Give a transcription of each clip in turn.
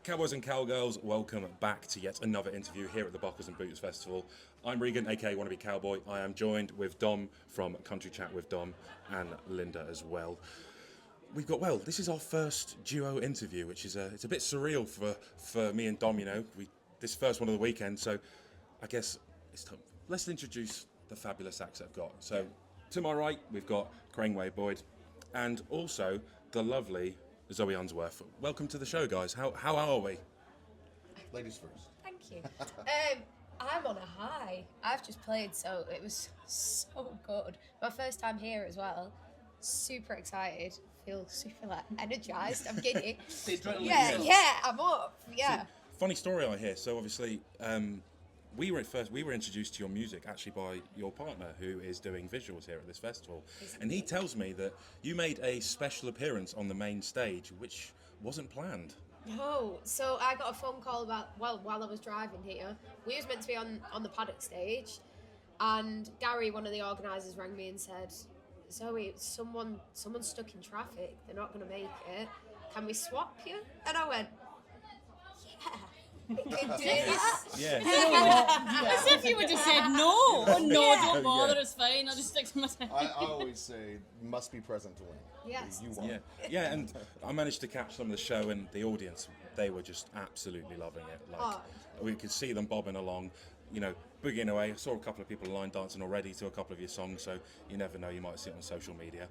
Cowboys and Cowgirls, welcome back to yet another interview here at the Buckles and Boots Festival. I'm Regan, aka Wannabe Cowboy. I am joined with Dom from Country Chat with Dom and Linda as well. This is our first duo interview, which is it's a bit surreal for me and Dom, you know. This first one of the weekend, so I guess it's time. Let's introduce the fabulous acts I've got. So to my right, we've got Craneway Boyd and also the lovely Zoe Unsworth. Welcome to the show, guys. How are we? Ladies first. Thank you. I'm on a high. I've just played, so it was so good. My first time here as well. Super excited. Feel super energized. I'm giddy. Yeah, I'm up. Yeah. So, funny story I hear. So obviously, we were introduced to your music actually by your partner, who is doing visuals here at this festival, and he tells me that you made a special appearance on the main stage, which wasn't planned. No, so I got a phone call while I was driving here. We was meant to be on the paddock stage, and Gary, one of the organisers, rang me and said, Zoe, someone's stuck in traffic. They're not going to make it. Can we swap you? And I went, yeah. We can do that. Yeah. As if you would have said no. Oh, no, don't bother, it's fine. I'll just stick to my time. I always say, must be present to win. Yes. You won. Yeah, and I managed to catch some of the show, and the audience, they were just absolutely loving it. We could see them bobbing along, you know, boogieing away. I saw a couple of people line dancing already to a couple of your songs, so you never know, you might see it on social media.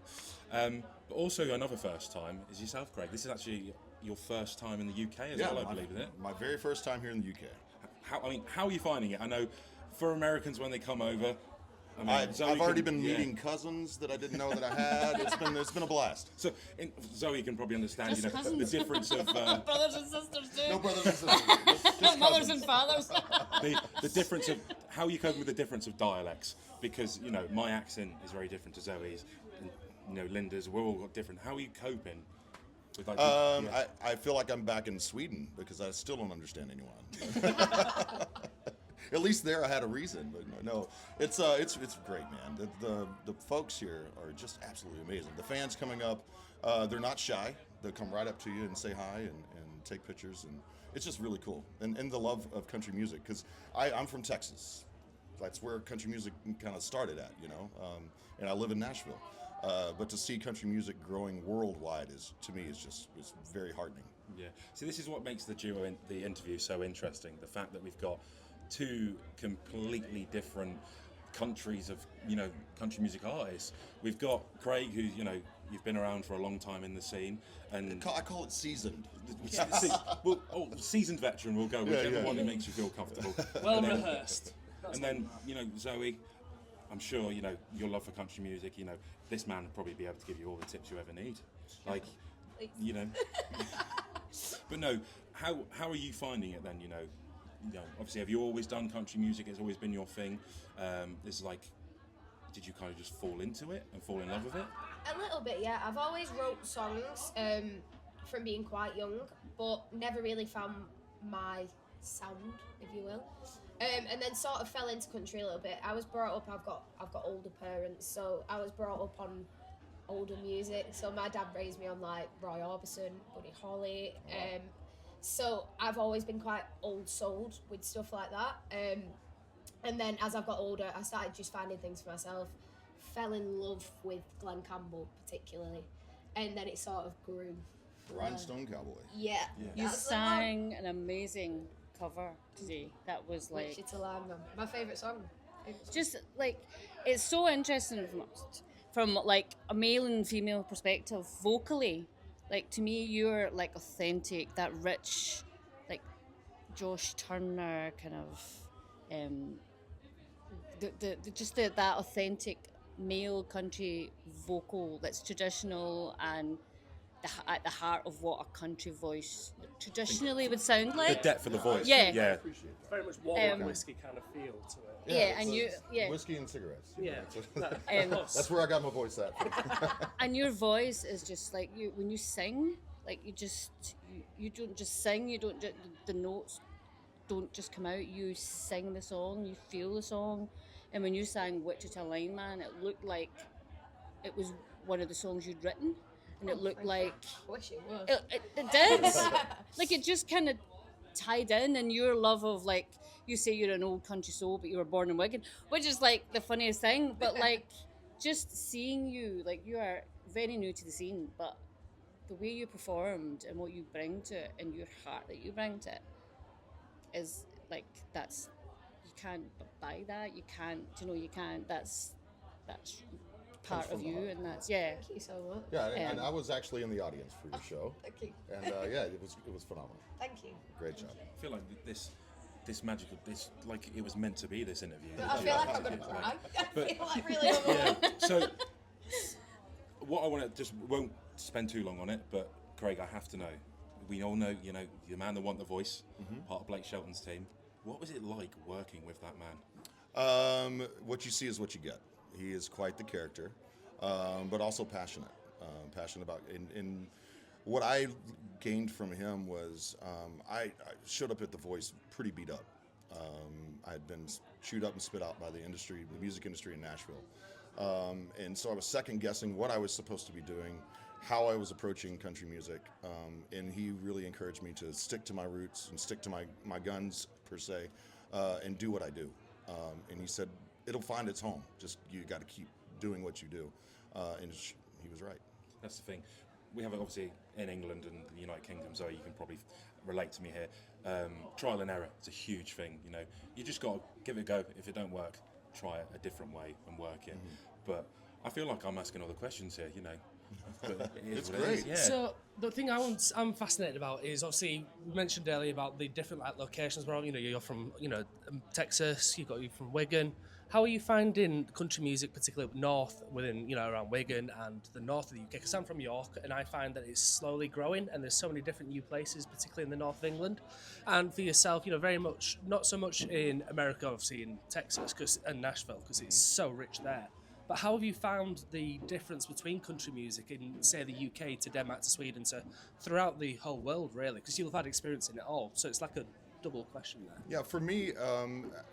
But also another first time is yourself, Craig. This is actually your first time in the UK as well, I believe, isn't it? My very first time here in the UK. How are you finding it? I know for Americans when they come over, I've already been meeting cousins that I didn't know that I had. It's been a blast. So Zoe can probably understand, Just cousins. the difference of brothers and sisters too. No brothers and sisters. Just Mothers cousins. and fathers. the difference of how you cope with the difference of dialects, because you know my accent is very different to Zoe's, and, you know Linda's. We're all got different. How are you coping? With I feel like I'm back in Sweden because I still don't understand anyone. At least there I had a reason, but no, it's great, man. The folks here are just absolutely amazing. The fans coming up, they're not shy. They'll come right up to you and say hi and take pictures, and it's just really cool. And the love of country music, because I'm from Texas. That's where country music kind of started at, you know. And I live in Nashville. But to see country music growing worldwide is very heartening. Yeah. See, this is what makes the interview so interesting. The fact that we've got two completely different countries of, you know, country music artists. We've got Craig, who, you know, you've been around for a long time in the scene, and I call it seasoned. Seasoned veteran. We'll go whichever one that makes you feel comfortable. Well rehearsed. And then, you know, Zoe, I'm sure, you know, your love for country music, you know, this man would probably be able to give you all the tips you ever need. Like, you know. But no, how are you finding it then, you know? Obviously, have you always done country music? It's always been your thing. It's like, did you kind of just fall into it and fall in love with it? A little bit, yeah. I've always wrote songs from being quite young, but never really found my sound, if you will. And then sort of fell into country a little bit. I was brought up. I've got older parents, so I was brought up on older music. So my dad raised me on like Roy Orbison, Buddy Holly. So I've always been quite old-souled with stuff like that. And then as I've got older, I started just finding things for myself. Fell in love with Glenn Campbell particularly, and then it sort of grew. Rhinestone Cowboy. Yeah. You sang an amazing cover today. That was like Wichita Lineman, my favourite song. just like it's so interesting from like a male and female perspective vocally. Like to me, you're like authentic, that rich, like Josh Turner kind of, that authentic male country vocal that's traditional and at the heart of what a country voice traditionally would sound like. The depth of the voice. Yeah. Very much walnut whiskey kind of feel to it. Whiskey and cigarettes. Yeah. That's where I got my voice at. And your voice is just like when you sing, like you don't just sing. You don't the notes don't just come out. You sing the song. You feel the song. And when you sang Wichita Lineman, it looked like it was one of the songs you'd written. and it looked like I wish it was. it did. Like it just kind of tied in, and your love of like you say you're an old country soul, but you were born in Wigan, which is like the funniest thing. But like just seeing you, like you are very new to the scene, but the way you performed and what you bring to it and your heart that you bring to it is like that's you can't buy that. You can't, you can't. That's part of you, and that's Thank you so much. Yeah, and I was actually in the audience for your show, Thank you. and yeah, it was phenomenal. Thank you. Great job. I feel like this magical, this like it was meant to be this interview. I feel like I'm gonna cry. I But- feel like really overwhelmed. Yeah. So, what I want to just won't spend too long on it, but Craig, I have to know. We all know, the man that won the voice, part of Blake Shelton's team. What was it like working with that man? What you see is what you get. He is quite the character, but also passionate. Passionate about in what I gained from him was I showed up at The Voice pretty beat up. I had been chewed up and spit out by the music industry in Nashville. And so I was second guessing what I was supposed to be doing, how I was approaching country music. And he really encouraged me to stick to my roots and stick to my guns, per se, and do what I do. And he said, it'll find its home. Just you got to keep doing what you do. And he was right. That's the thing. We have it obviously in England and the United Kingdom, so you can probably relate to me here. Trial and error, it's a huge thing. You just got to give it a go. If it don't work, try it a different way and work it. But I feel like I'm asking all the questions here. But it is It's what it great. is, yeah. So the thing I'm fascinated about is obviously we mentioned earlier about the different locations. Where you're from Texas, you from Wigan. How are you finding country music, particularly up north, within around Wigan and the north of the UK? Because I'm from York, and I find that it's slowly growing, and there's so many different new places, particularly in the north of England. And for yourself, very much not so much in America, obviously in Texas and Nashville, because it's so rich there. But how have you found the difference between country music in, say, the UK to Denmark to Sweden to throughout the whole world, really? Because you'll have had experience in it all, so it's like a double question there. Yeah, for me,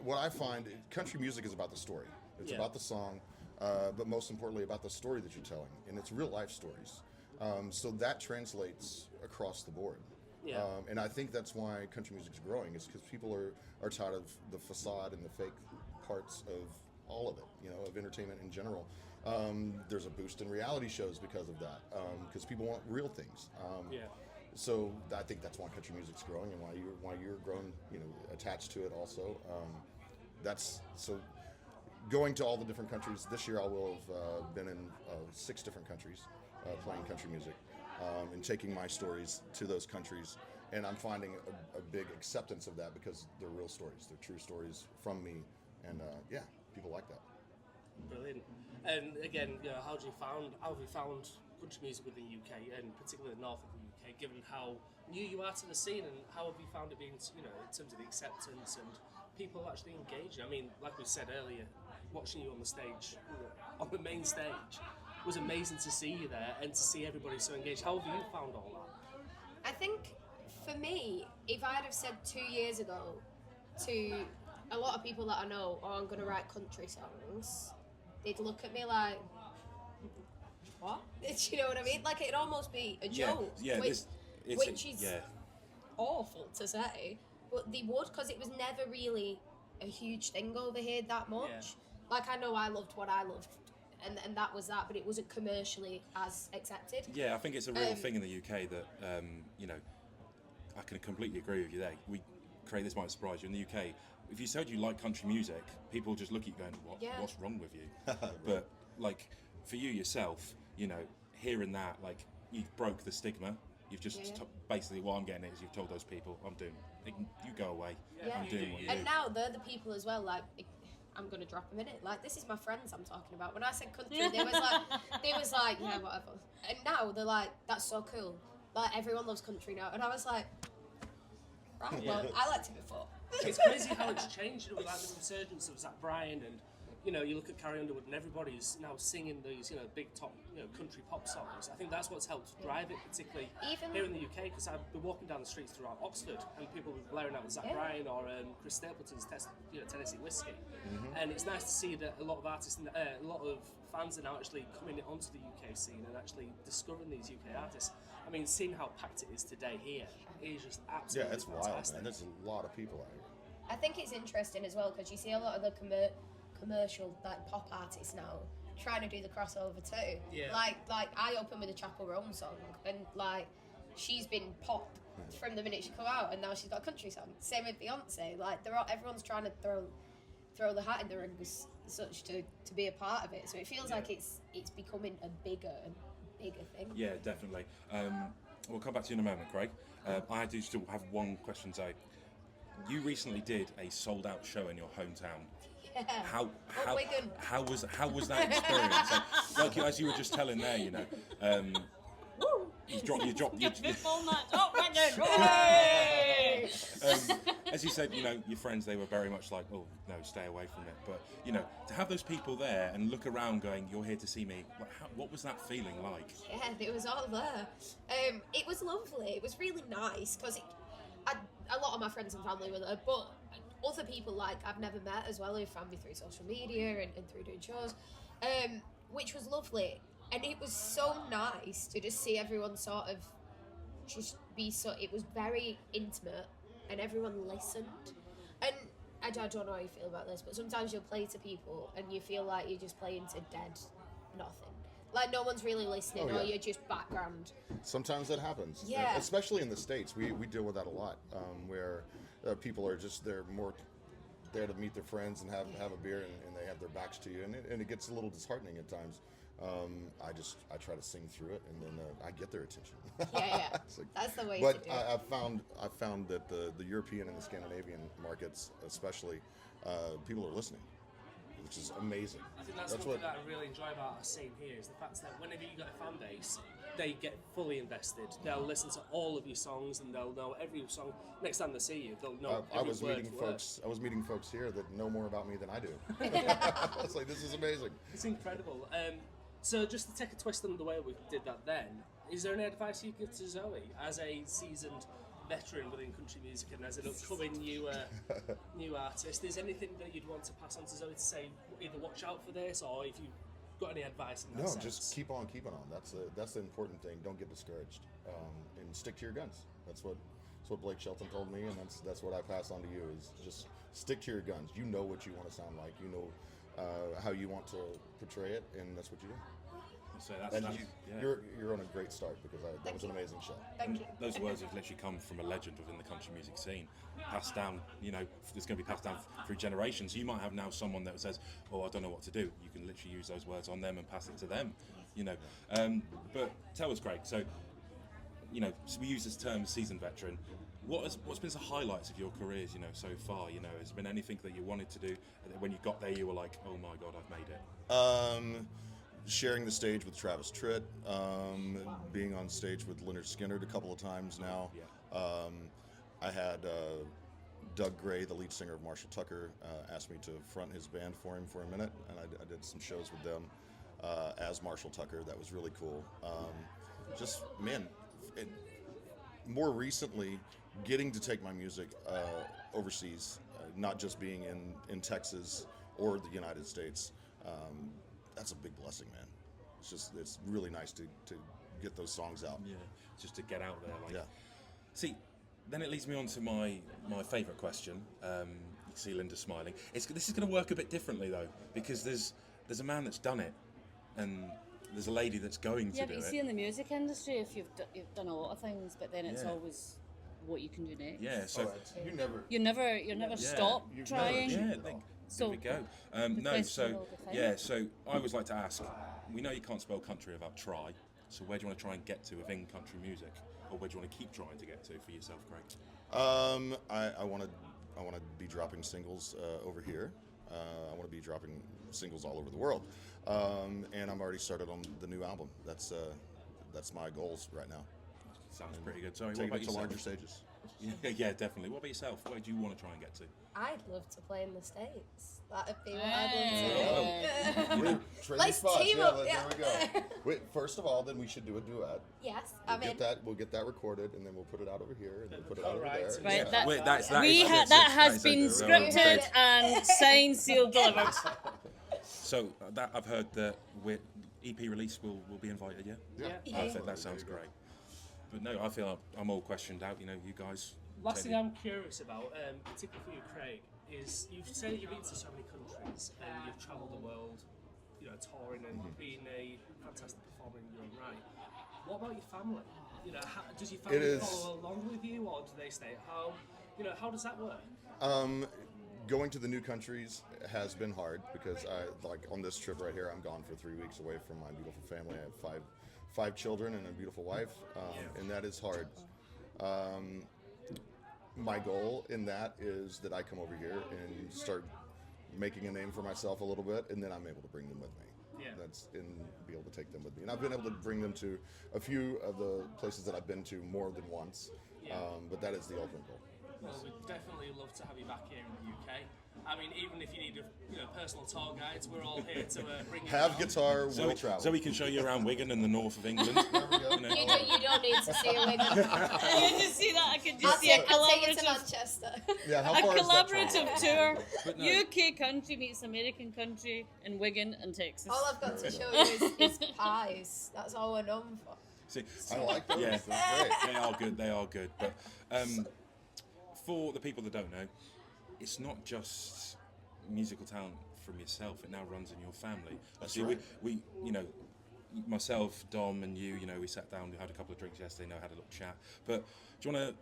what I find, country music is about the story. It's about the song, but most importantly about the story that you're telling, and it's real life stories. So that translates across the board. Yeah. And I think that's why country music is growing, is because people are tired of the facade and the fake parts of all of it, of entertainment in general. There's a boost in reality shows because of that, because people want real things. So I think that's why country music's growing, and why you're growing, attached to it also. That's so. Going to all the different countries this year, I will have been in 6 different countries playing country music, and taking my stories to those countries. And I'm finding a big acceptance of that because they're real stories, they're true stories from me, and people like that. Brilliant. And again, how have you found country music within the UK, and particularly the north of the UK, given how new you are to the scene, and how have you found it being, in terms of the acceptance and people actually engaging? I mean, like we said earlier, watching you on the stage, on the main stage, it was amazing to see you there and to see everybody so engaged. How have you found all that? I think for me, if I'd have said 2 years ago to a lot of people that I know, I'm going to write country songs, they'd look at me like, what? Do you know what I mean? Like, it'd almost be a joke, which is awful to say, but they would, because it was never really a huge thing over here that much. Yeah. Like, I know I loved what I loved, and that was that, but it wasn't commercially as accepted. Yeah, I think it's a real thing in the UK that, I can completely agree with you there. Craig, this might surprise you. In the UK, if you said you like country music, people just look at you going, what's wrong with you? But, like, for you yourself, hearing that, like, you've broke the stigma. You've just, basically what I'm getting at is you've told those people, you go away. I'm doing what you do. And now they're the people as well, like, I'm going to drop a minute. Like, this is my friends I'm talking about. When I said country, they was like, yeah, whatever. And now they're like, that's so cool. Like, everyone loves country now. And I was like, right, well, I liked it before. It's crazy how it's changed with like the resurgence of Zach Bryan and you know, you look at Carrie Underwood and everybody's now singing these, you know, big top, you know, country pop songs. I think that's what's helped drive it, particularly here in the UK, because I've been walking down the streets throughout Oxford and people will be blaring out Zach Bryan or Chris Stapleton's Tennessee Whiskey. And it's nice to see that a lot of artists, a lot of fans are now actually coming onto the UK scene and actually discovering these UK artists. I mean, seeing how packed it is today here is just absolutely Yeah, it's fantastic. wild, man. There's a lot of people out here. I think it's interesting as well because you see a lot of the commercial like pop artists now trying to do the crossover too. Yeah. Like I opened with a Chapel Roan song, and like she's been pop from the minute she come out, and now she's got a country song. Same with Beyonce. Like everyone's trying to throw the hat in the ring as such to be a part of it. So it feels like it's becoming a bigger and bigger thing. Yeah, definitely. We'll come back to you in a moment, Craig. I do still have one question, Zoe. You recently did a sold-out show in your hometown. Yeah. Wigan. How was that experience? Like as you were just telling there, you know, you dropped. As you said, you know, your friends, they were very much like, oh no, stay away from it. But you know, to have those people there and look around, going, you're here to see me. What was that feeling like? Yeah, it was all there. It was lovely. It was really nice because a lot of my friends and family were there, but other people like I've never met as well who found me through social media and through doing shows, which was lovely. And it was so nice to just see everyone sort of just be so. It was very intimate, and everyone listened. And I don't know how you feel about this, but sometimes you'll play to people and you feel like you're just playing to dead nothing. Like no one's really listening, or you're just background. Sometimes that happens. Yeah. Especially in the States, we deal with that a lot, where people are just they're more there to meet their friends and have a beer, and they have their backs to you, and it gets a little disheartening at times. I try to sing through it, and then I get their attention. Yeah. Like, That's the way but to do it. I found that the European and the Scandinavian markets, especially, people are listening, which is amazing. I think that's one thing that I really enjoy about our scene here is the fact that whenever you got a fan base, they get fully invested. They'll listen to all of your songs and they'll know every song. Next time they see you, they'll know every I was word meeting for word. I was meeting folks here that know more about me than I do. It's like, this is amazing. It's incredible. So just to take a twist on the way we did that then, is there any advice you give to Zoe as a seasoned veteran within country music and as an upcoming new artist? Is anything that you'd want to pass on to Zoe to say, either watch out for this, or if you've got any advice in that sense? No, just keep on keeping on. That's the important thing. Don't get discouraged, and stick to your guns. That's what Blake Shelton told me, and that's what I pass on to you. Is just stick to your guns. You know what you want to sound like. You know how you want to portray it, and that's what you do. So you're on a great start because that was an amazing show. Thank you. Those words have literally come from a legend within the country music scene, passed down. You know, it's going to be passed down through generations. You might have now someone that says, "Oh, I don't know what to do." You can literally use those words on them and pass it to them. You know, but tell us, Craig. So, you know, so we use this term seasoned veteran. What's been the highlights of your careers? You know, so far. You know, has there been anything that you wanted to do and when you got there? You were like, "Oh my God, I've made it." Sharing the stage with Travis Tritt, being on stage with Leonard Skinner a couple of times now. Yeah. I had Doug Gray, the lead singer of Marshall Tucker, asked me to front his band for him for a minute, and I did some shows with them as Marshall Tucker. That was really cool. More recently, getting to take my music overseas, not just being in Texas or the United States. That's a big blessing, man. It's really nice to get those songs out. Yeah, just to get out there. Like, yeah. See, then it leads me on to my favourite question. You see Linda smiling. This is going to work a bit differently though, because there's a man that's done it, and there's a lady that's going to do it. Yeah, but you see in the music industry, if you've done a lot of things, but then it's always what you can do next. Yeah, so You never stop You've trying. never- there we go. So I always like to ask, we know you can't spell country without try, so where do you want to try and get to within country music, or where do you want to keep trying to get to for yourself, Craig? I want to be dropping singles over here. I want to be dropping singles all over the world, and I'm already started on the new album. That's my goals right now. Sounds pretty good. Sorry, what Taking about it to yourself? larger stages. Yeah, definitely. What about yourself? Where do you want to try and get to? I'd love to play in the States. That'd be what I'd love to do. We're trading Let's spots. team Yeah, up, there we yeah. go. Wait, first of all, then we should do a duet. Yes, We'll I'm get in. that. We'll get that recorded, and then we'll put it out over here, and then put it out over Alright, there. Right, Yeah. that- Wait, that Has been You heard scripted it. and signed, sealed, delivered. So that I've heard that EP release will be invited. Yeah. Yeah. Perfect. That sounds great. But no, I feel I'm all questioned out. You know, you guys. Last take thing it. I'm curious about, particularly for you, Craig, is you've said that you've been to so many countries and you've travelled the world, you know, touring and being a fantastic performer in your own right. What about your family? You know, does your family follow along with you, or do they stay at home? You know, how does that work? Going to the new countries has been hard because on this trip right here, I'm gone for 3 weeks away from my beautiful family. I have five children and a beautiful wife, and that is hard. My goal in that is that I come over here and start making a name for myself a little bit, and then I'm able to bring them with me. Yeah. Be able to take them with me. And I've been able to bring them to a few of the places that I've been to more than once, but that is the ultimate goal. Well, we'd definitely love to have you back here in the UK. I mean, even if you need personal tour guides, we're all here to bring you Have around. guitar, we'll travel. So we can show you around Wigan and the north of England. There we go. You know. You don't need to see a wig. I can just see that. I can I'll just see a take it to collaborative, Manchester. Yeah, how a far is that travel? collaborative tour. But no. UK country meets American country in Wigan and Texas. All I've got to show you is pies. That's all we're known for. See, I like those. Yeah. That's great. They are good. But for the people that don't know, it's not just musical talent from yourself. It now runs in your family. That's See, right. we myself, Dom, and you know, we sat down, we had a couple of drinks yesterday, had a little chat. But do you want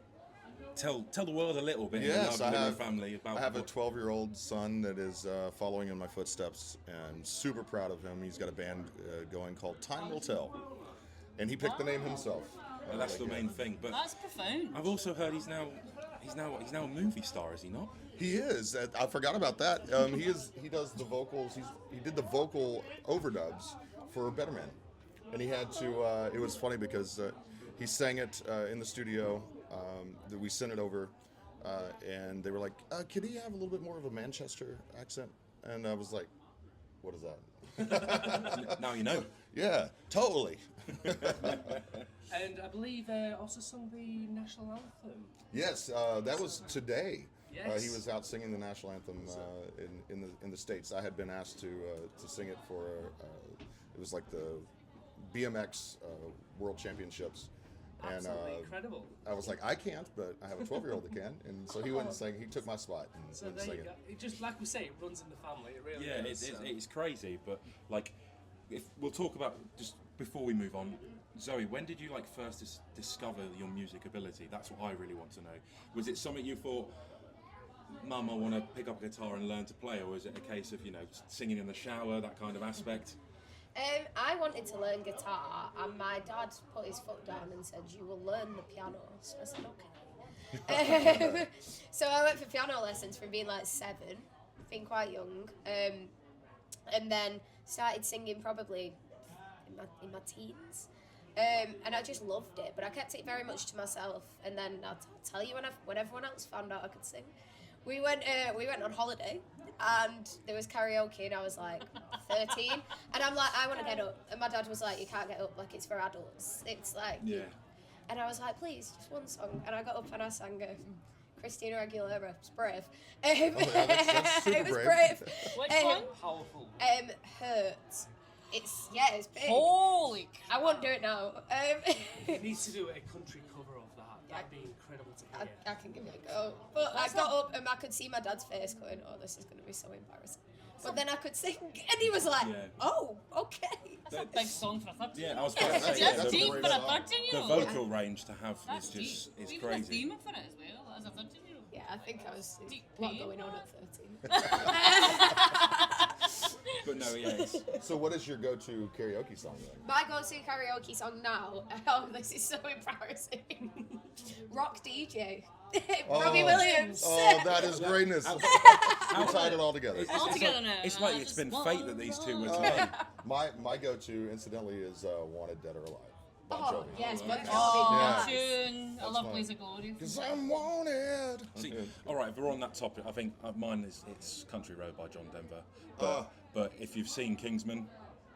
to tell the world a little bit? Yes, about I your have. family about. I have a what- 12-year-old son that is following in my footsteps, and super proud of him. He's got a band going called Time Will Tell, and he picked the name himself. Well, that's the main thing. But That's profound. I've also heard he's now a movie star, is he not? He is. I forgot about that. He does the vocals. He did the vocal overdubs for Better Man, and he had to. It was funny because he sang it in the studio. That we sent it over, and they were like, "Could he have a little bit more of a Manchester accent?" And I was like, "What is that?" Now you know. Yeah, totally. And I believe also sung the national anthem. Yes, that was today. Yes. He was out singing the national anthem in the States. I had been asked to sing it for it was like the BMX World Championships, and Absolutely incredible. I was like, I can't, but I have a 12-year-old that can, and so he went and sang. He took my spot and So went and there sang you it. go. It just like we say, it runs in the family. It really Yeah, is. it's crazy, but like, if we'll talk about just before we move on, Zoe, when did you like first discover your music ability? That's what I really want to know. Was it something you thought, Mum, I want to pick up a guitar and learn to play, or was it a case of singing in the shower, that kind of aspect? I wanted to learn guitar, and my dad put his foot down and said, "You will learn the piano." So I said, "Okay." So I went for piano lessons from being like 7, being quite young, and then started singing probably in my teens. And I just loved it, but I kept it very much to myself. And then I'll tell you when everyone else found out I could sing, we went on holiday, and there was karaoke, and I was like 13, and I'm like, I want to get up, and my dad was like, you can't get up, like it's for adults, it's like, Yeah. and I was like, please, just one song, and I got up and I sang Christina Aguilera, it's Brave. yeah, that's super it was brave. brave. Which one? Powerful. Hurt. It's big. Holy I won't do it now. You need to do a country cover of that. That'd be incredible to hear. I can give it a go. But I got up and I could see my dad's face going, oh, this is going to be so embarrassing. But then I could sing, and he was like, Yeah. oh, okay. That's a big song for a 13. Yeah, I was going to say, That's a deep great for a song. 13-year-old. the vocal range to have That's is just deep. is Even crazy. the theme for it as well, as a 13-year-old. Yeah, I think I was Deep a lot pain. going on at 13. But no, yeah, it's, So, what is your go-to karaoke song then? My go-to karaoke song now, oh, this is so embarrassing. Rock DJ. Robbie Williams. Oh, that is greatness. How- We tied it all together. All together now. it's like it's been fate that these two were together. My go-to, incidentally, is "Wanted Dead or Alive" Bon Oh, Jovi. yes, Bon Jovi. Oh, Yeah. tune. I love mine. Blaze of Glory. Cause I'm wanted. See, all right, if we're on that topic, I think mine is it's Country Road by John Denver. Ah. But if you've seen Kingsman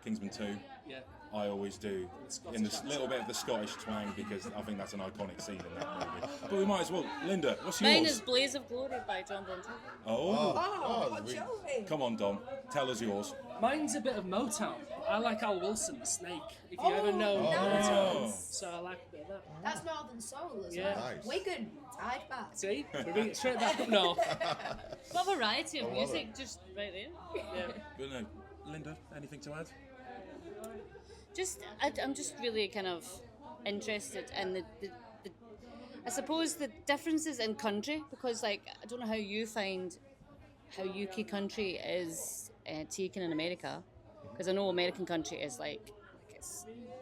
2, Yeah. I always do in this little bit of the Scottish twang because I think that's an iconic scene in that movie. But we might as well. Linda, what's yours? Mine is Blaze of Glory by John Bon Jovi. Oh, Oh, Bon we- Jovi. come on, Dom, tell us yours. Mine's a bit of Motown. I like Al Wilson, the Snake. If you Oh, ever know nice. Motown, so I like a bit of that. That's Northern Soul as Yeah. well. Nice. Wigan, tied back. See, we're bringing it straight back up north. What variety of love music, it. just right there. Yeah. But no, Linda, anything to add? I'm just really kind of interested in the I suppose the differences in country, because like I don't know how you find how UK country is taken in America, because I know American country is like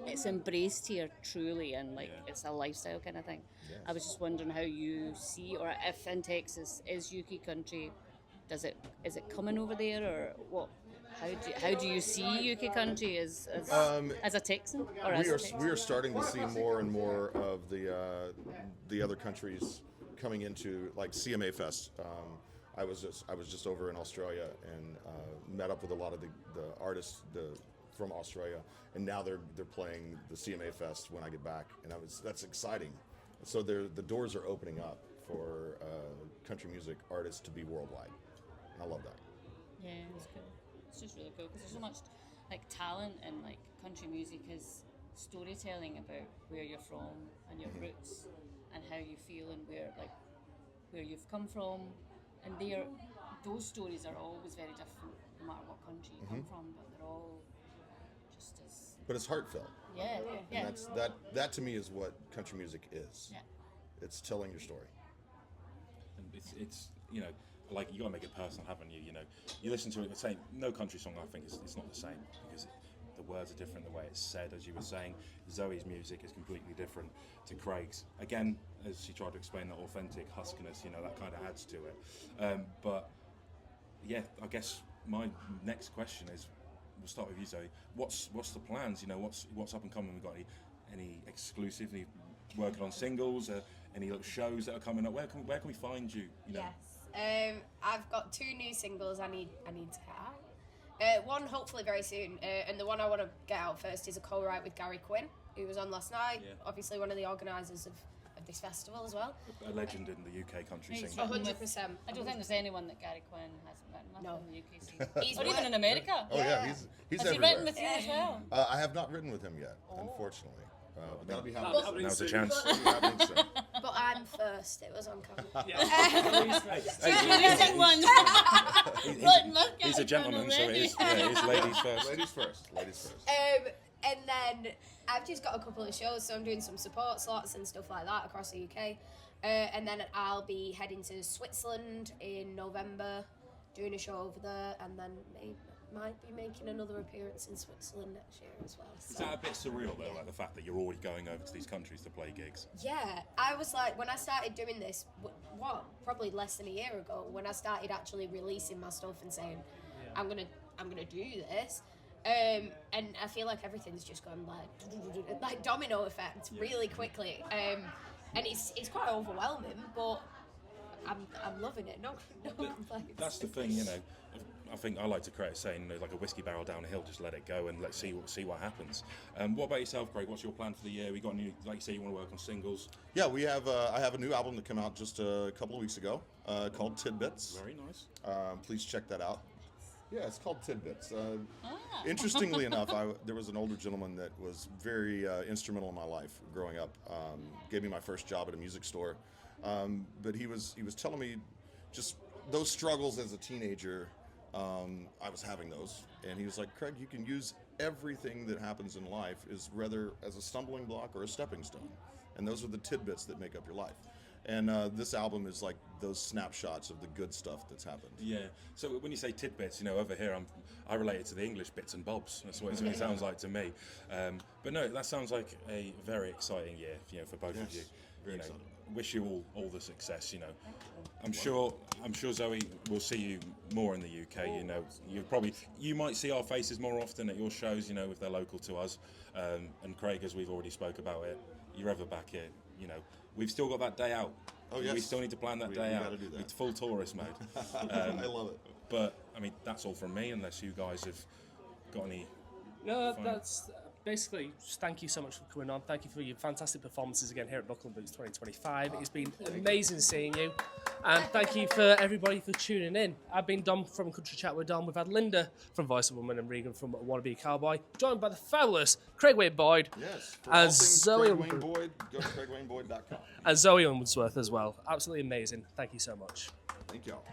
it's embraced here truly, and like it's a lifestyle kind of thing. Yes. I was just wondering how you see, or if in Texas is UK country, is it coming over there, or what? How do you see UK country as a Texan, or as a Texan? We are starting to see more and more of the other countries coming into like CMA Fest. I was just over in Australia and met up with a lot of the artists from Australia, and now they're playing the CMA Fest when I get back, and that's exciting. So the doors are opening up for country music artists to be worldwide, and I love that. Yeah, it's cool. It's just really cool because there's so much like talent in like country music is storytelling about where you're from and your roots and how you feel and where you've come from, and those stories are always very different no matter what country you come from, but they're all just as But it's heartfelt, yeah. and that to me is what country music is. Yeah. It's telling your story. And it's you know, like you got to make it personal, haven't you? You know, you listen to it the same. No country song, I think, it's not the same because the words are different. The way it's said, as you were saying, Zoe's music is completely different to Craig's. Again, as she tried to explain, that authentic huskiness, you know, that kind of adds to it. But yeah, I guess my next question is, we'll start with you, Zoe. What's the plans? You know, what's up and coming? We got any exclusive? Any working on singles? Any little shows that are coming up? Where can we find you? You know. Yes. I've got 2 new singles I need to get out. One hopefully very soon, and the one I want to get out first is a co-write with Gary Quinn, who was on last night. Yeah. Obviously one of the organisers of this festival as well. A legend in the UK country He's scene. 100%. I don't think there's anyone that Gary Quinn hasn't written with No. in the UK scene. He's Or even worked- in America. Oh yeah, he's Has he everywhere. written with you as well? I have not written with him yet, unfortunately. But that'll be That'll happening. be Now's the soon. chance. That'll be happening soon. But I'm first. It was on camera. Recent one. He's a gentleman, so it is. Yeah, it's ladies first. Ladies first. Ladies first. And then I've just got a couple of shows, so I'm doing some support slots and stuff like that across the UK. And then I'll be heading to Switzerland in November, doing a show over there, and then might be making another appearance in Switzerland next year as well. Is So. that a bit surreal though, like the fact that you're already going over to these countries to play gigs? Yeah, I was like, when I started doing this, probably less than a year ago, when I started actually releasing my stuff and saying, I'm gonna do this, and I feel like everything's just gone like domino effect really quickly, and it's quite overwhelming, but I'm loving it. No complaints. That's the thing, you know. I think I like to create a saying, you know, like a whiskey barrel down a hill, just let it go and let's see what happens. What about yourself, Craig? What's your plan for the year? We got a new, like you say, you want to work on singles. Yeah, we have. I have a new album that came out just a couple of weeks ago called Tidbits. Very nice. Please check that out. Yeah, it's called Tidbits. Interestingly enough, there was an older gentleman that was very instrumental in my life growing up. Gave me my first job at a music store, but he was telling me just those struggles as a teenager. I was having those, and he was like, Craig, you can use everything that happens in life is rather as a stumbling block or a stepping stone, and those are the tidbits that make up your life. And this album is like those snapshots of the good stuff that's happened. Yeah. So when you say tidbits, you know, over here I relate it to the English bits and bobs. That's what it sounds like to me. But no, that sounds like a very exciting year, you know, for both of you. Very You know, excited. wish you all the success. You know, I'm sure Zoe will see you more in the UK. You know, you might see our faces more often at your shows. You know, if they're local to us. And Craig, as we've already spoke about it, you're ever back here. You know, we've still got that day out. Oh yes. We still need to plan that day we out. Gotta do that. It's full tourist mode. I love it. But I mean, that's all from me. Unless you guys have got any. No, Fine. that's basically just thank you so much for coming on. Thank you for your fantastic performances again here at Buckle and Boots 2025. It's been amazing seeing you. And thank you for everybody for tuning in. I've been Dom from Country Chat with Dom. We've had Linda from Voice of Woman and Regan from Wannabe Cowboy, joined by the fabulous Craig Wayne Boyd. Yes. For And all things Zoe Craig Wayne Boyd, go to craigwayneboyd.com. And Zoe Unsworth as well. Absolutely amazing. Thank you so much. Thank y'all.